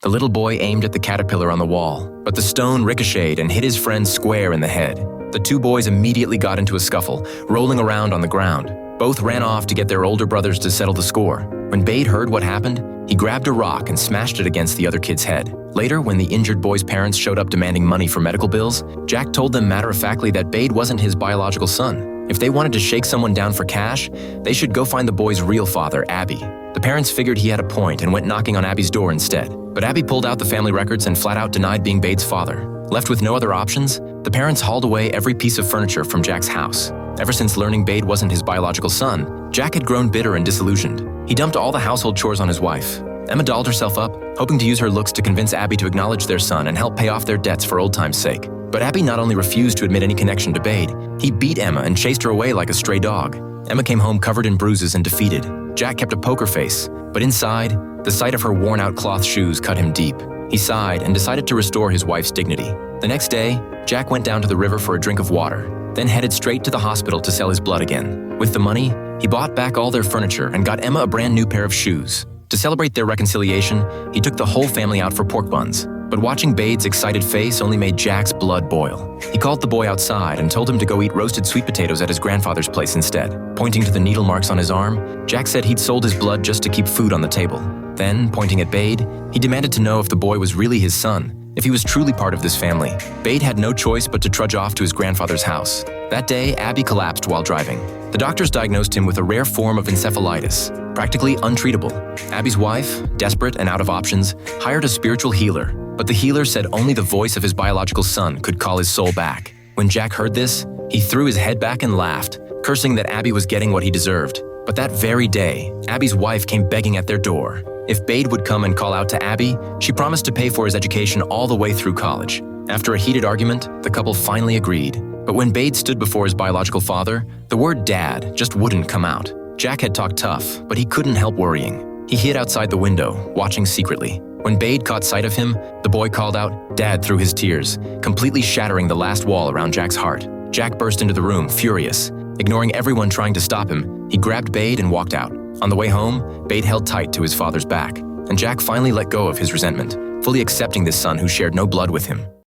The little boy aimed at the caterpillar on the wall, but the stone ricocheted and hit his friend square in the head. The two boys immediately got into a scuffle, rolling around on the ground. Both ran off to get their older brothers to settle the score. When Bade heard what happened, he grabbed a rock and smashed it against the other kid's head. Later, when the injured boy's parents showed up demanding money for medical bills, Jack told them matter-of-factly that Bade wasn't his biological son. If they wanted to shake someone down for cash, they should go find the boy's real father, Abby. The parents figured he had a point and went knocking on Abby's door instead. But Abby pulled out the family records and flat out denied being Bade's father. Left with no other options, the parents hauled away every piece of furniture from Jack's house. Ever since learning Bade wasn't his biological son, Jack had grown bitter and disillusioned. He dumped all the household chores on his wife. Emma dolled herself up, hoping to use her looks to convince Abby to acknowledge their son and help pay off their debts for old time's sake. But Abby not only refused to admit any connection to Bade, he beat Emma and chased her away like a stray dog. Emma came home covered in bruises and defeated. Jack kept a poker face, but inside, the sight of her worn-out cloth shoes cut him deep. He sighed and decided to restore his wife's dignity. The next day, Jack went down to the river for a drink of water, then headed straight to the hospital to sell his blood again. With the money, he bought back all their furniture and got Emma a brand new pair of shoes. To celebrate their reconciliation, he took the whole family out for pork buns. But watching Bade's excited face only made Jack's blood boil. He called the boy outside and told him to go eat roasted sweet potatoes at his grandfather's place instead. Pointing to the needle marks on his arm, Jack said he'd sold his blood just to keep food on the table. Then, pointing at Bade, he demanded to know if the boy was really his son, if he was truly part of this family. Bade had no choice but to trudge off to his grandfather's house. That day, Abby collapsed while driving. The doctors diagnosed him with a rare form of encephalitis, practically untreatable. Abby's wife, desperate and out of options, hired a spiritual healer, but the healer said only the voice of his biological son could call his soul back. When Jack heard this, he threw his head back and laughed, cursing that Abby was getting what he deserved. But that very day, Abby's wife came begging at their door. If Bade would come and call out to Abby, she promised to pay for his education all the way through college. After a heated argument, the couple finally agreed. But when Bade stood before his biological father, the word dad just wouldn't come out. Jack had talked tough, but he couldn't help worrying. He hid outside the window, watching secretly. When Bade caught sight of him, the boy called out, "Dad," through his tears, completely shattering the last wall around Jack's heart. Jack burst into the room, furious. Ignoring everyone trying to stop him, he grabbed Bade and walked out. On the way home, Bade held tight to his father's back, and Jack finally let go of his resentment, fully accepting this son who shared no blood with him.